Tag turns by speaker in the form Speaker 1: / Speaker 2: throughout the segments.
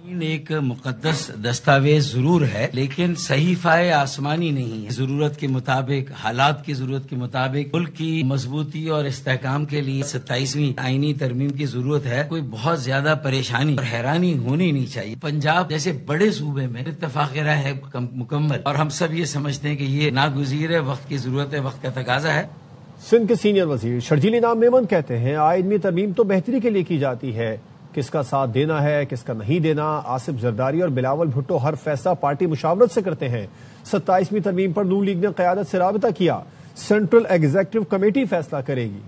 Speaker 1: ایک مقدس دستاویز ضرور ہے لیکن صحیفہ آسمانی نہیں ہے. ضرورت کے مطابق، حالات کی ضرورت کے مطابق ملک کی مضبوطی اور استحکام کے لیے 27ویں آئینی ترمیم کی ضرورت ہے. کوئی بہت زیادہ پریشانی اور حیرانی ہونی نہیں چاہیے. پنجاب جیسے بڑے صوبے میں اتفاق رائے ہے مکمل، اور ہم سب یہ سمجھتے ہیں کہ یہ ناگزیر ہے، وقت کی ضرورت ہے، وقت کا تقاضا ہے.
Speaker 2: سندھ کے سینئر وزیر شرجیل انعام میمن کہتے ہیں آئین میں ترمیم تو بہتری کے لیے کی جاتی ہے، کس کا ساتھ دینا ہے کس کا نہیں دینا آصف زرداری اور بلاول بھٹو ہر فیصلہ پارٹی مشاورت سے کرتے ہیں. 27ویں ترمیم پر نون لیگ نے قیادت سے رابطہ کیا، سینٹرل ایگزیکٹو کمیٹی فیصلہ کرے گی.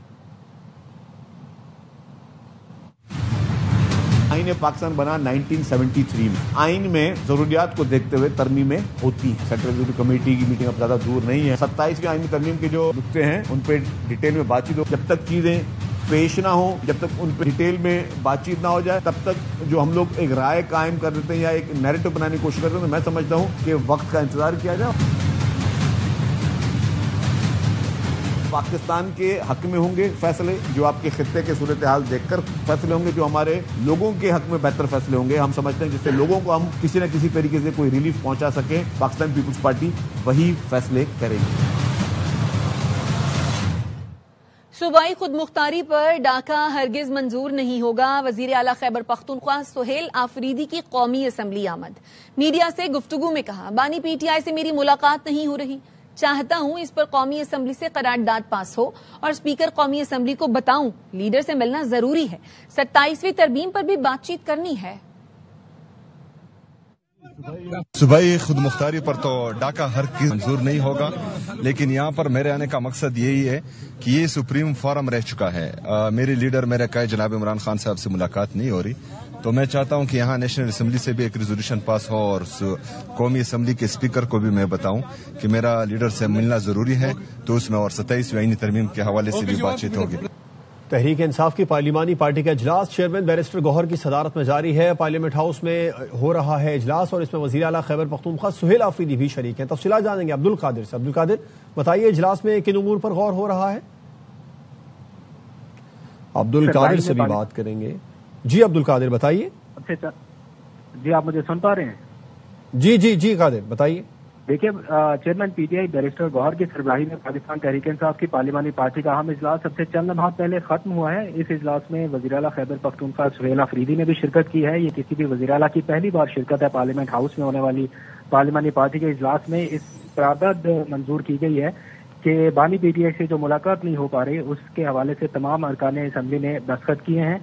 Speaker 3: آئین پاکستان بنا 1973 میں. آئین میں ضروریات کو دیکھتے ہوئے ترمیمیں ہوتی ہیں. سینٹرل ایگزیکٹو کمیٹی کی میٹنگ اب زیادہ دور نہیں ہے. 27ویں آئین ترمیم کے جو نقطے ہیں ان پہ ڈیٹیل میں بات چیت ہو. جب تک چیزیں پیش نہ ہو، جب تک ان پہ ڈیٹیل میں بات چیت نہ ہو جائے، تب تک جو ہم لوگ ایک رائے قائم کر دیتے ہیں یا ایک نیریٹو بنانے کی کوشش کرتے ہیں. تو میں سمجھتا ہوں کہ وقت کا انتظار کیا جائے. پاکستان کے حق میں ہوں گے فیصلے، جو آپ کے خطے کے صورتحال دیکھ کر فیصلے ہوں گے، جو ہمارے لوگوں کے حق میں بہتر فیصلے ہوں گے. ہم سمجھتے ہیں جس سے لوگوں کو ہم کسی نہ کسی طریقے سے کوئی ریلیف پہنچا سکیں، پاکستان پیپلز پارٹی وہی فیصلے کرے گی.
Speaker 4: صوبائی خود مختاری پر ڈاکہ ہرگز منظور نہیں ہوگا. وزیر اعلیٰ خیبر پختونخوا سہیل آفریدی کی قومی اسمبلی آمد. میڈیا سے گفتگو میں کہا بانی پی ٹی آئی سے میری ملاقات نہیں ہو رہی، چاہتا ہوں اس پر قومی اسمبلی سے قرارداد پاس ہو اور اسپیکر قومی اسمبلی کو بتاؤں لیڈر سے ملنا ضروری ہے. 27ویں ترمیم پر بھی بات چیت کرنی ہے.
Speaker 5: صوبائی خود مختاری پر تو ڈاکہ ہر چیز منظور نہیں ہوگا، لیکن یہاں پر میرے آنے کا مقصد یہی ہے کہ یہ سپریم فورم رہ چکا ہے. میرے لیڈر میرے قائد جناب عمران خان صاحب سے ملاقات نہیں ہو رہی، تو میں چاہتا ہوں کہ یہاں نیشنل اسمبلی سے بھی ایک ریزولوشن پاس ہو اور قومی اسمبلی کے اسپیکر کو بھی میں بتاؤں کہ میرا لیڈر سے ملنا ضروری ہے. تو اس میں اور 27ویں آئینی ترمیم کے حوالے سے بھی بات چیت ہوگی.
Speaker 2: تحریک انصاف کی پارلیمانی پارٹی کا اجلاس چیئرمین بیرسٹر گوہر کی صدارت میں جاری ہے. پارلیمنٹ ہاؤس میں ہو رہا ہے اجلاس اور اس میں وزیر اعلیٰ خیبر پختونخوا سہیل آفریدی بھی شریک ہیں. تفصیلات جانیں گے عبدالقادر سے. عبدالقادر بتائیے اجلاس میں کن امور پر غور ہو رہا ہے؟ عبدالقادر سے بھی بات کریں گے. جی عبدالقادر بتائیے.
Speaker 6: جی آپ مجھے سن پا رہے ہیں؟
Speaker 2: جی قادر بتائیے.
Speaker 6: دیکھیے chairman P T I barrister Gohar کی سربراہی میں پاکستان تحریک انصاف کی پارلیمانی پارٹی کا اہم اجلاس سب سے چند لمحات پہلے ختم ہوا ہے. اس اجلاس میں وزیر اعلیٰ خیبر پختونخوا سہیل آفریدی نے بھی شرکت کی ہے. یہ کسی بھی وزیر اعلیٰ کی پہلی بار شرکت ہے پارلیمنٹ ہاؤس میں ہونے والی پارلیمانی پارٹی کے اجلاس میں. اس قرارداد منظور کی گئی ہے کہ بانی پی ٹی آئی سے جو ملاقات نہیں ہو پا رہی اس کے حوالے سے تمام ارکان اسمبلی نے دستخط کیے ہیں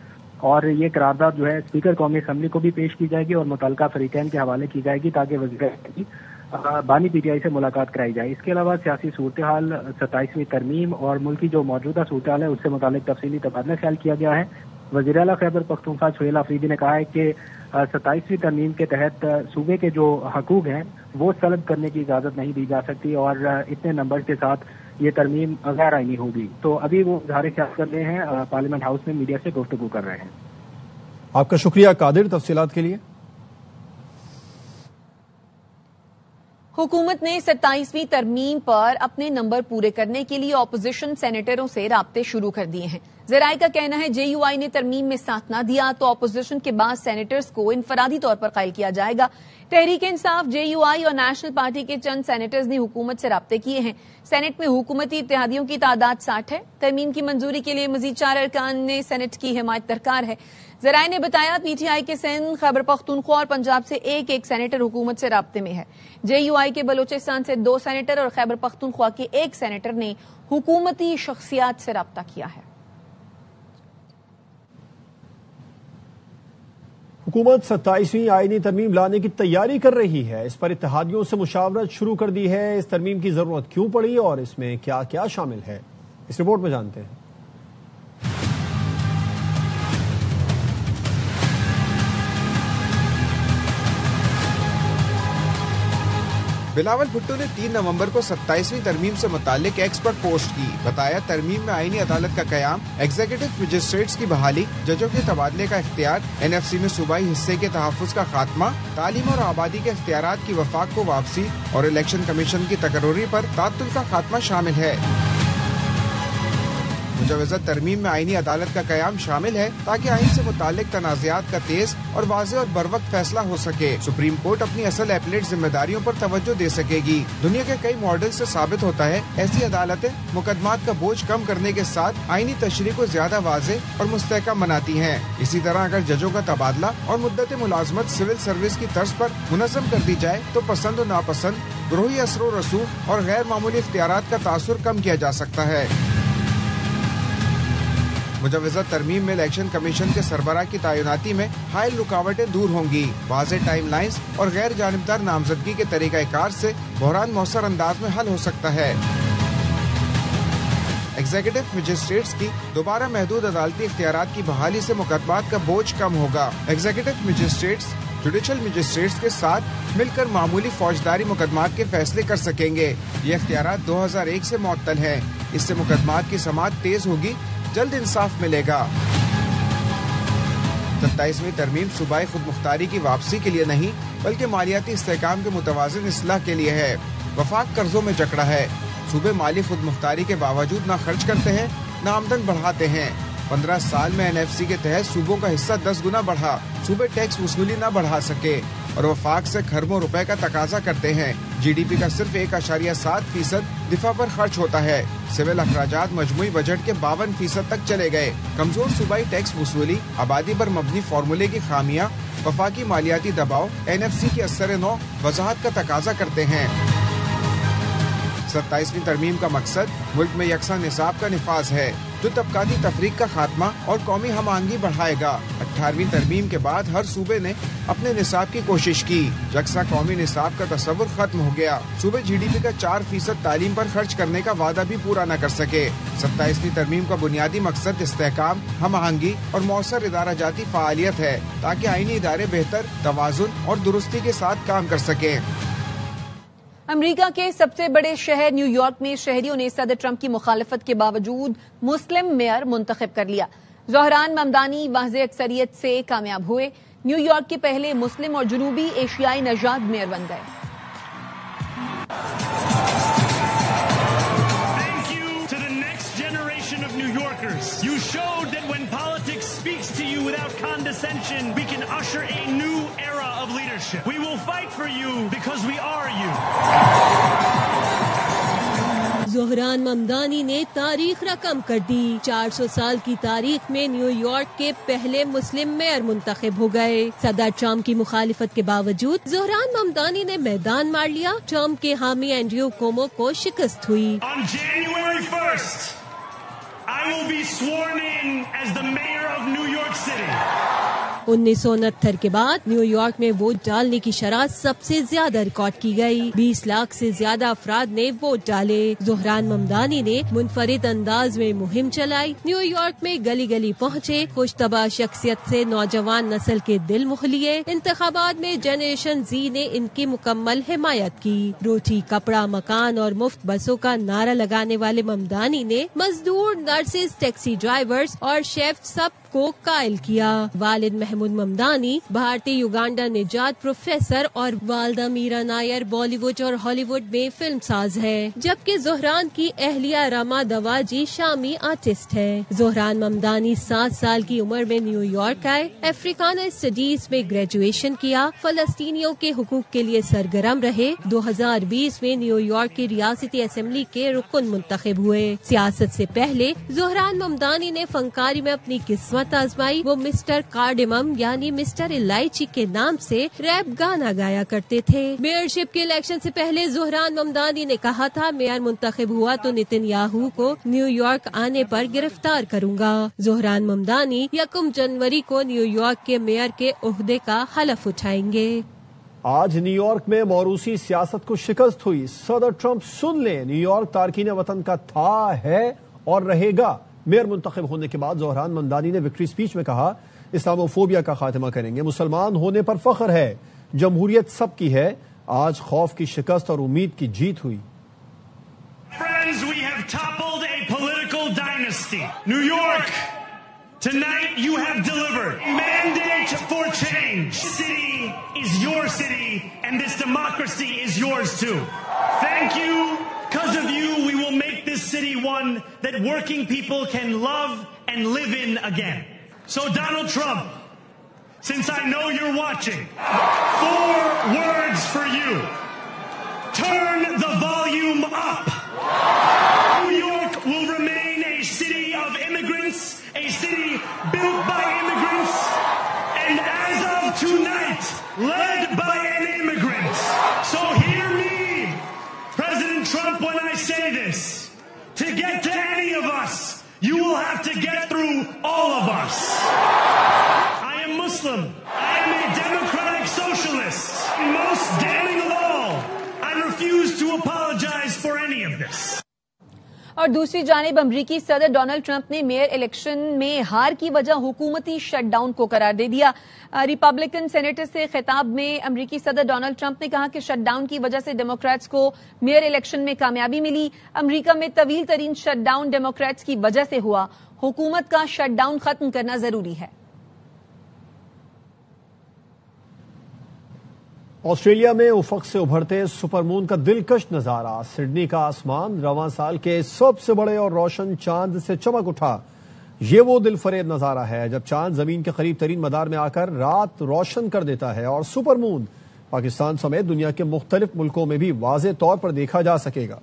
Speaker 6: اور یہ قرارداد جو ہے اسپیکر قومی اسمبلی کو بھی پیش کی جائے گی اور متعلقہ فریقین کے حوالے کی جائے گی تاکہ وزیر بانی پی ٹی آئی سے ملاقات کرائی جائے. اس کے علاوہ سیاسی صورتحال، 27ویں ترمیم اور ملک کی جو موجودہ صورتحال ہے اس سے متعلق تفصیلی تبادلہ خیال کیا گیا ہے. وزیر اعلیٰ خیبر پختونخوا سہیل آفریدی نے کہا ہے کہ 27ویں ترمیم کے تحت صوبے کے جو حقوق ہیں وہ سلب کرنے کی اجازت نہیں دی جا سکتی اور اتنے نمبر کے ساتھ یہ ترمیم غیر آئینی ہوگی. تو ابھی وہ اظہار خیال کر رہے ہیں، پارلیمنٹ ہاؤس میں میڈیا سے گفتگو کر رہے ہیں.
Speaker 2: آپ کا شکریہ قادر تفصیلات کے لیے.
Speaker 4: حکومت نے 27ویں ترمیم پر اپنے نمبر پورے کرنے کے لیے اپوزیشن سینیٹروں سے رابطے شروع کر دیے ہیں. ذرائع کا کہنا ہے جے یو آئی نے ترمیم میں ساتھ نہ دیا تو اپوزیشن کے بعد سینیٹرز کو انفرادی طور پر قائل کیا جائے گا. تحریک انصاف، جے یو آئی اور نیشنل پارٹی کے چند سینیٹرز نے حکومت سے رابطے کیے ہیں. سینٹ میں حکومتی اتحادیوں کی تعداد 60 ہے. ترمیم کی منظوری کے لیے مزید 4 ارکان نے سینٹ کی حمایت درکار ہے. ذرائع نے بتایا پی ٹی آئی کے سندھ، خیبر پختونخوا اور پنجاب سے ایک سینیٹر حکومت سے رابطے میں ہے. جے یو آئی کے بلوچستان سے 2 سینیٹر اور خیبر پختونخوا کے 1 سینیٹر نے حکومتی شخصیات سے رابطہ کیا ہے.
Speaker 2: حکومت 27ویں آئینی ترمیم لانے کی تیاری کر رہی ہے. اس پر اتحادیوں سے مشاورت شروع کر دی ہے. اس ترمیم کی ضرورت کیوں پڑی اور اس میں کیا کیا شامل ہے، اس رپورٹ میں جانتے ہیں.
Speaker 7: بلاول بھٹو نے 3 نومبر کو 27ویں ترمیم سے متعلق ایکسپرٹ پوسٹ کی. بتایا ترمیم میں آئینی عدالت کا قیام، ایگزیکٹو مجسٹریٹس کی بحالی، ججوں کے تبادلے کا اختیار، این ایف سی میں صوبائی حصے کے تحفظ کا خاتمہ، تعلیم اور آبادی کے اختیارات کی وفاق کو واپسی اور الیکشن کمیشن کی تقرری پر تعطل کا خاتمہ شامل ہے. مجوزہ ترمیم میں آئینی عدالت کا قیام شامل ہے تاکہ آئین سے متعلق تنازعات کا تیز اور واضح اور بروقت فیصلہ ہو سکے. سپریم کورٹ اپنی اصل ایپلیٹ ذمہ داریوں پر توجہ دے سکے گی. دنیا کے کئی ماڈل سے ثابت ہوتا ہے ایسی عدالتیں مقدمات کا بوجھ کم کرنے کے ساتھ آئینی تشریح کو زیادہ واضح اور مستحکم بناتی ہیں. اسی طرح اگر ججوں کا تبادلہ اور مدت ملازمت سول سروس کی طرز پر منظم کر دی جائے تو پسند و ناپسند, گروہی اثر و رسوخ اور غیر معمولی اختیارات کا تاثر کم کیا جا سکتا ہے. مجوزہ ترمیم میں الیکشن کمیشن کے سربراہ کی تعیناتی میں حائل رکاوٹیں دور ہوں گی. واضح ٹائم لائنز اور غیر جانبدار نامزدگی کے طریقہ کار سے بحران مؤثر انداز میں حل ہو سکتا ہے. ایگزیکٹو مجسٹریٹس کی دوبارہ محدود عدالتی اختیارات کی بحالی سے مقدمات کا بوجھ کم ہوگا. ایگزیکٹو مجسٹریٹس جوڈیشل مجسٹریٹس کے ساتھ مل کر معمولی فوجداری مقدمات کے فیصلے کر سکیں گے. یہ اختیارات 2001 سے معطل ہیں. اس سے مقدمات کی سماعت تیز ہوگی, جلد انصاف ملے گا. 27ویں ترمیم صوبائی خود مختاری کی واپسی کے لیے نہیں بلکہ مالیاتی استحکام کے متوازن اصلاح کے لیے ہے. وفاق قرضوں میں جکڑا ہے. صوبے مالی خود مختاری کے باوجود نہ خرچ کرتے ہیں نہ آمدن بڑھاتے ہیں. 15 سال میں NFC کے تحت صوبوں کا حصہ 10 گنا بڑھا. صوبے ٹیکس وصولی نہ بڑھا سکے اور وفاق سے کھربوں روپے کا تقاضا کرتے ہیں. GDP کا صرف 1.7% دفاع پر خرچ ہوتا ہے. سول اخراجات مجموعی بجٹ کے 52% تک چلے گئے. کمزور صوبائی ٹیکس وصولی, آبادی پر مبنی فارمولے کی خامیاں, وفاقی مالیاتی دباؤ NFC کے اثر نو وضاحت کا تقاضا کرتے ہیں. 27ویں ترمیم کا مقصد ملک میں یکساں نصاب کا نفاذ ہے جو طبقاتی تفریق کا خاتمہ اور قومی ہم آہنگی بڑھائے گا. 18ویں ترمیم کے بعد ہر صوبے نے اپنے نصاب کی کوشش کی. یکساں قومی نصاب کا تصور ختم ہو گیا. صوبے GDP کا 4% تعلیم پر خرچ کرنے کا وعدہ بھی پورا نہ کر سکے. 27ویں ترمیم کا بنیادی مقصد استحکام, ہم آہنگی اور مؤثر ادارہ جاتی فعالیت ہے تاکہ آئینی ادارے بہتر توازن اور درستی کے ساتھ کام کر سکیں.
Speaker 4: امریکہ کے سب سے بڑے شہر نیو یارک میں شہریوں نے صدر ٹرمپ کی مخالفت کے باوجود مسلم میئر منتخب کر لیا. زہران ممدانی واضح اکثریت سے کامیاب ہوئے. نیو یارک کے پہلے مسلم اور جنوبی ایشیائی نژاد میئر بن گئے.
Speaker 8: Thank you to the next generation of New Yorkers. You showed that when politics speaks to you without condescension, we can usher a new era of leadership. We will fight for you because we are you.
Speaker 9: Dhahran Mamdani نے تاریخ رقم کر دی. 400 سال کی تاریخ میں new York کے پہلے مسلم میئر منتخب ہو گئے. صدر ٹرمپ کی مخالفت کے باوجود زہران ممدانی نے میدان مار لیا. ٹرمپ کے حامی اینڈریو کومو کو شکست ہوئی.
Speaker 8: On January 1st, I will be sworn in as the mayor of New York City.
Speaker 9: 1969 کے بعد نیو یارک میں ووٹ ڈالنے کی شرح سب سے زیادہ ریکارڈ کی گئی. 20 لاکھ سے زیادہ افراد نے ووٹ ڈالے. زہران ممدانی نے منفرد انداز میں مہم چلائی. نیو یارک میں گلی گلی پہنچے. خوش طبع شخصیت سے نوجوان نسل کے دل موہ لیے. انتخابات میں جنریشن زی نے ان کی مکمل حمایت کی. روٹی, کپڑا, مکان اور مفت بسوں کا نعرہ لگانے والے ممدانی نے مزدور, نرسز, ٹیکسی ڈرائیورز اور شیف سب کو قائل کیا. والد محمود ممدانی بھارتی یوگانڈا نژاد پروفیسر اور والدہ میرا نائر بالی ووڈ اور ہالی ووڈ میں فلم ساز ہے, جبکہ زہران کی اہلیہ راما دواجی شامی آرٹسٹ ہے. زہران ممدانی 7 سال کی عمر میں نیو یارک آئے. افریقانہ اسٹڈیز میں گریجویشن کیا. فلسطینیوں کے حقوق کے لیے سرگرم رہے. 2020 میں نیو یارک کی ریاستی اسمبلی کے رکن منتخب ہوئے. سیاست سے پہلے زہران ممدانی نے فنکاری میں اپنی قسمت آزمائی. وہ مسٹر کارڈمم یعنی مسٹر الائچی کے نام سے ریپ گانا گایا کرتے تھے. میئرشپ کے الیکشن سے پہلے زہران ممدانی نے کہا تھا, میئر منتخب ہوا تو نتن یاہو کو نیو یارک آنے پر گرفتار کروں گا. زہران ممدانی 1 جنوری کو نیو یارک کے میئر کے عہدے کا حلف اٹھائیں گے.
Speaker 2: آج نیو یارک میں موروثی سیاست کو شکست ہوئی. صدر ٹرمپ سن لیں, نیو یارک تارکین وطن کا تھا, ہے اور رہے گا. میئر منتخب ہونے کے بعد زہران ممدانی نے وکٹری سپیچ میں کہا, اسلاموفوبیا کا خاتمہ کریں گے. مسلمان ہونے پر فخر ہے. جمہوریت سب کی ہے. آج خوف کی شکست اور امید کی جیت ہوئی.
Speaker 8: Friends, we have toppled a political dynasty. New York, tonight you have delivered. Mandate for change. This city is your city and this democracy is yours too. Thank you. Because of you, we will make this city, one that working people can love and live in again. So Donald Trump, since I know you're watching, 4 words for you. Turn the volume up. New York will remain a city of immigrants, a city built by immigrants, and as of tonight, led by an immigrant. So hear me, President Trump, when I say this. To get to any of us, you will have to get through all of us. I am Muslim. I am a democratic socialist. Most damning of all, I refuse to apologize for any of this.
Speaker 4: اور دوسری جانب امریکی صدر Donald Trump نے mayor election میں ہار کی وجہ حکومتی شٹ ڈاؤن کو قرار دے دیا. ریپبلکن سینیٹر سے خطاب میں امریکی صدر ڈونلڈ ٹرمپ نے کہا کہ شٹ ڈاؤن کی وجہ سے ڈیموکریٹس کو میئر الیکشن میں کامیابی ملی. امریکہ میں طویل ترین شٹ ڈاؤن ڈیموکریٹس کی وجہ سے ہوا. حکومت کا شٹ ڈاؤن ختم کرنا ضروری ہے.
Speaker 2: آسٹریلیا میں افق سے ابھرتے سپر مون کا دلکش نظارہ. سڈنی کا آسمان رواں سال کے سب سے بڑے اور روشن چاند سے چمک اٹھا. یہ وہ دل فریب نظارہ ہے جب چاند زمین کے قریب ترین مدار میں آ کر رات روشن کر دیتا ہے. اور سپر مون پاکستان سمیت دنیا کے مختلف ملکوں میں بھی واضح طور پر دیکھا جا سکے گا.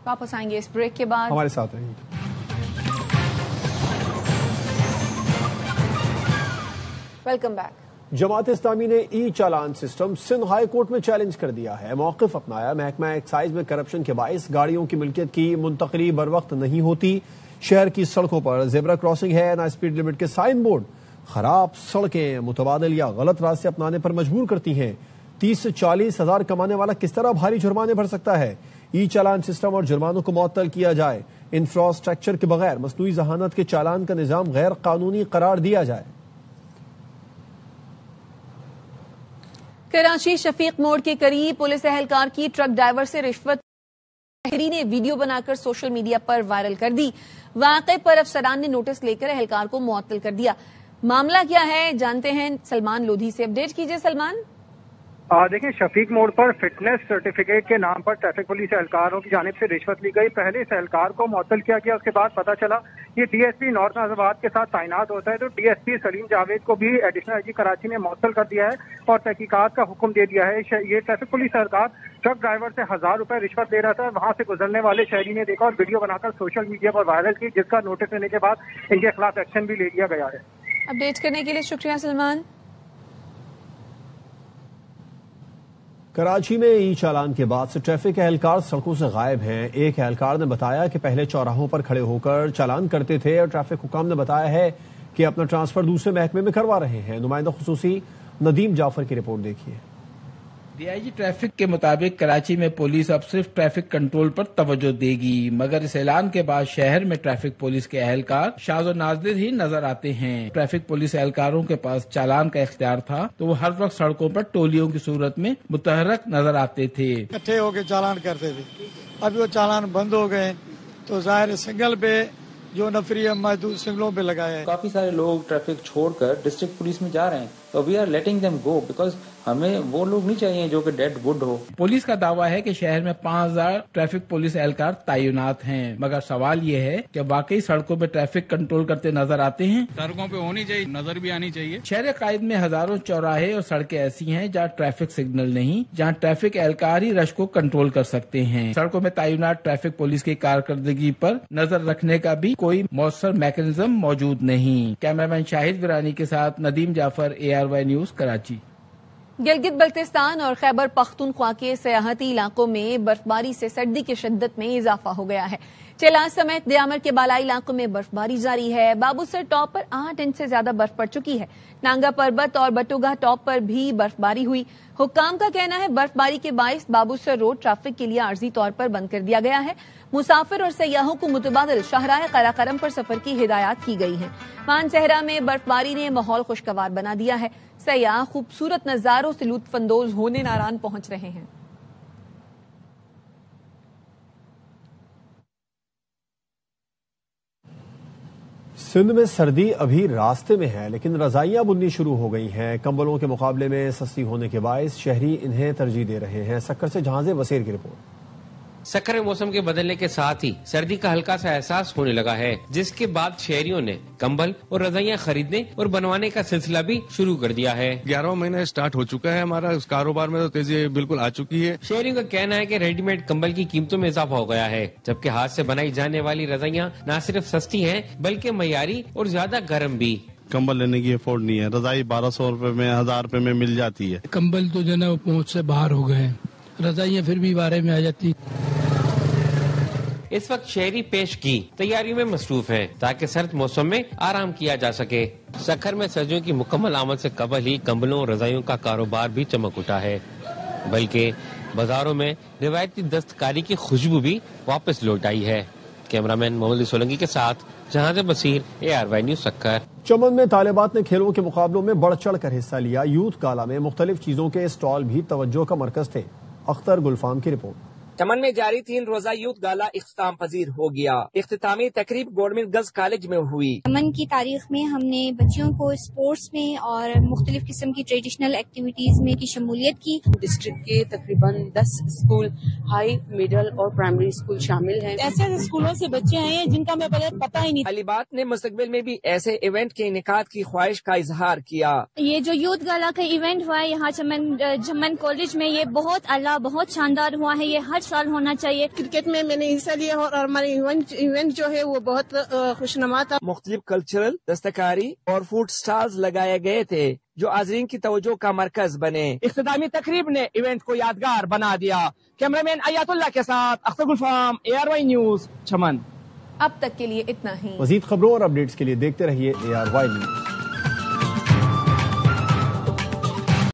Speaker 4: واپس آئیں گے اس بریک کے بعد.
Speaker 2: ہمارے ساتھ رہیں.
Speaker 4: Welcome back.
Speaker 2: جماعت اسلامی نے ای چالان سسٹم سندھ ہائی کورٹ میں چیلنج کر دیا ہے. موقف اپنایا. محکمہ ایکسائز میں کرپشن کے باعث گاڑیوں کی ملکیت کی منتقلی بر وقت نہیں ہوتی. شہر کی سڑکوں پر زیبرا کراسنگ ہے نہ اسپیڈ لمٹ کے سائن بورڈ. خراب سڑکیں متبادل یا غلط راستے اپنانے پر مجبور کرتی ہیں. 30 سے 40 ہزار کمانے والا کس طرح بھاری جرمانے بھر سکتا ہے؟ ای چالان سسٹم اور جرمانوں کو معطل کیا جائے. انفراسٹرکچر کے بغیر مصنوعی ذہانت کے چالان کا نظام غیر قانونی قرار دیا جائے.
Speaker 4: کراچی شفیق موڑ کے قریب پولیس اہلکار کی ٹرک ڈرائیور سے رشوت شہری نے ویڈیو بنا کر سوشل میڈیا پر وائرل کر دی. واقعے پر افسران نے نوٹس لے کر اہلکار کو معطل کر دیا. معاملہ کیا ہے جانتے ہیں سلمان لودھی سے. اپڈیٹ کیجیے سلمان.
Speaker 6: دیکھیں شفیق موڑ پر فٹنس سرٹیفکیٹ کے نام پر ٹریفک پولیس اہلکاروں کی جانب سے رشوت لی گئی. پہلے اس اہلکار کو معطل کیا گیا. اس کے بعد پتہ چلا یہ ڈی ایس پی نارتھ ناظر آباد کے ساتھ تعینات ہوتا ہے تو ڈی ایس پی سلیم جاوید کو بھی ایڈیشنل آئی جی کراچی نے معطل کر دیا ہے اور تحقیقات کا حکم دے دیا ہے. یہ ٹریفک پولیس اہلکار ٹرک ڈرائیور سے 1000 روپے رشوت لے رہا تھا. وہاں سے گزرنے والے شہری نے دیکھا اور ویڈیو بنا کر سوشل میڈیا پر وائرل کی جس کا نوٹس لینے کے بعد ان کے خلاف ایکشن بھی لے لیا گیا ہے.
Speaker 4: اپڈیٹ کرنے کے لیے شکریہ سلمان.
Speaker 2: کراچی میں ای چالان کے بعد سے ٹریفک اہلکار سڑکوں سے غائب ہیں. ایک اہلکار نے بتایا کہ پہلے چوراہوں پر کھڑے ہو کر چالان کرتے تھے اور ٹریفک حکام نے بتایا ہے کہ اپنا ٹرانسفر دوسرے محکمے میں کروا رہے ہیں. نمائندہ خصوصی ندیم جعفر کی رپورٹ دیکھیے.
Speaker 10: ڈی آئی جی ٹریفک کے مطابق کراچی میں پولیس اب صرف ٹریفک کنٹرول پر توجہ دے گی مگر اس اعلان کے بعد شہر میں ٹریفک پولیس کے اہلکار شاذ و نادر ہی نظر آتے ہیں. ٹریفک پولیس اہلکاروں کے پاس چالان کا اختیار تھا تو وہ ہر وقت سڑکوں پر ٹولیوں کی صورت میں متحرک نظر آتے تھے.
Speaker 11: اکٹھے ہو کے چالان کرتے تھے. ابھی وہ چالان بند ہو گئے تو ظاہر سنگل پہ جو نفری محدود سنگلوں پہ لگایا ہے.
Speaker 12: کافی سارے لوگ ٹریفک چھوڑ کر ڈسٹرکٹ پولیس میں جا رہے ہیں تو we are letting them go because ہمیں وہ لوگ نہیں چاہیے جو کہ ڈیڈ وڈ ہو.
Speaker 10: پولیس کا دعویٰ ہے کہ شہر میں 5000 ٹریفک پولیس اہلکار تعینات ہیں مگر سوال یہ ہے کہ واقعی سڑکوں پہ ٹریفک کنٹرول کرتے نظر آتے ہیں.
Speaker 13: سڑکوں پہ ہونی چاہیے, نظر بھی آنی چاہیے.
Speaker 10: شہر قائد میں ہزاروں چوراہے اور سڑکیں ایسی ہیں جہاں ٹریفک سگنل نہیں, جہاں ٹریفک اہلکار ہی رش کو کنٹرول کر سکتے ہیں. سڑکوں میں تعینات ٹریفک پولیس کی کارکردگی پر نظر رکھنے کا بھی کوئی مؤثر میکینزم موجود نہیں. کیمرامین شاہد ویرانی کے ساتھ ندیم جعفر, ARY نیوز, کراچی.
Speaker 4: گلگت بلتستان اور خیبر پختونخوا کے سیاحتی علاقوں میں برفباری سے سردی کی شدت میں اضافہ ہو گیا ہے. چیلان سمیت دیامر کے بالائی علاقوں میں برفباری جاری ہے. بابوسر ٹاپ پر 8 انچ سے زیادہ برف پڑ چکی ہے. نانگا پربت اور بٹوگاہ ٹاپ پر بھی برفباری ہوئی. حکام کا کہنا ہے برفباری کے باعث بابوسر روڈ ٹریفک کے لیے عارضی طور پر بند کر دیا گیا ہے. مسافر اور سیاحوں کو متبادل شاہراہ قراقرم پر سفر کی ہدایات کی گئی ہیں. مان صحرا میں برفباری نے ماحول خوشگوار بنا دیا ہے. سیاح خوبصورت نظاروں سے لطف اندوز ہونے ناران پہنچ رہے ہیں.
Speaker 2: سندھ میں سردی ابھی راستے میں ہے، لیکن رضائیاں بننی شروع ہو گئی ہیں۔ کمبلوں کے مقابلے میں سستی ہونے کے باعث شہری انہیں ترجیح دے رہے ہیں۔ سکر سے جہاز وسیر کی رپورٹ۔
Speaker 14: سکر میں موسم کے بدلنے کے ساتھ ہی سردی کا ہلکا سا احساس ہونے لگا ہے، جس کے بعد شہریوں نے کمبل اور رضائیاں خریدنے اور بنوانے کا سلسلہ بھی شروع کر دیا ہے۔
Speaker 15: 11واں مہینہ سٹارٹ ہو چکا ہے ہمارا، اس کاروبار میں تو تیزی بالکل آ چکی ہے۔
Speaker 14: شہریوں کا کہنا ہے کہ ریڈی میڈ کمبل کی قیمتوں میں اضافہ ہو گیا ہے، جبکہ ہاتھ سے بنائی جانے والی رضائیاں نہ صرف سستی ہیں بلکہ معیاری اور زیادہ گرم بھی۔
Speaker 15: کمبل لینے کی افورڈ نہیں ہے، رضائی 1200 روپے میں 1000 روپے میں مل جاتی ہے۔
Speaker 16: کمبل تو جو ہے نا وہ پہنچ سے باہر ہو گئے ہیں، رضائیاں پھر بھی 12 میں آ جاتی۔
Speaker 14: اس وقت شہری پیش کی تیاریوں میں مصروف ہیں تاکہ سرد موسم میں آرام کیا جا سکے۔ سکر میں سردیوں کی مکمل آمد سے قبل ہی کمبلوں اور رضائیوں کا کاروبار بھی چمک اٹھا ہے، بلکہ بازاروں میں روایتی دستکاری کی خوشبو بھی واپس لوٹ آئی ہے۔ کیمرامین محمد سولنگی کے ساتھ جہاز بصیر، ARY نیوز سکر۔
Speaker 2: چمن میں طالبات نے کھیلوں کے مقابلوں میں بڑھ چڑھ کر حصہ لیا۔ یوتھ گالا میں مختلف چیزوں کے اسٹال بھی توجہ کا مرکز تھے۔ اختر گلفام کی رپورٹ۔
Speaker 17: چمن میں جاری 3 روزہ یوتھ گالا اختتام پذیر ہو گیا۔ اختتامی تقریب گورنمنٹ گرلز کالج میں ہوئی۔
Speaker 18: چمن کی تاریخ میں ہم نے بچیوں کو اسپورٹس میں اور مختلف قسم کی ٹریڈیشنل ایکٹیویٹیز میں کی شمولیت کی۔
Speaker 19: ڈسٹرکٹ کے تقریباً 10 اسکول ہائی، مڈل اور پرائمری اسکول شامل ہیں۔
Speaker 20: ایسے اسکولوں سے بچے آئے ہیں جن کا میں پہلے پتہ ہی نہیں۔
Speaker 17: طالبات نے مستقبل میں بھی ایسے ایونٹ کے انعقاد کی خواہش کا اظہار کیا۔
Speaker 18: یہ جو یوتھ گالا کا ایونٹ ہوا ہے یہاں چمن کالج میں، یہ بہت اعلیٰ، بہت شاندار ہوا ہے، یہ ہر سال ہونا چاہیے۔
Speaker 20: کرکٹ میں نے حصہ لیا اور ہمارے ایونٹ جو ہے وہ بہت خوشنما تھا۔
Speaker 17: مختلف کلچرل، دستکاری اور فوڈ سٹالز لگائے گئے تھے جو حاضرین کی توجہ کا مرکز بنے۔ اختتامی تقریب نے ایونٹ کو یادگار بنا دیا۔ کیمرامین ایات اللہ کے ساتھ اختر گلفام، ARY نیوز چمن۔
Speaker 4: اب تک کے لیے اتنا ہی۔
Speaker 2: مزید خبروں اور اپڈیٹس کے لیے دیکھتے رہیے ARY نیوز۔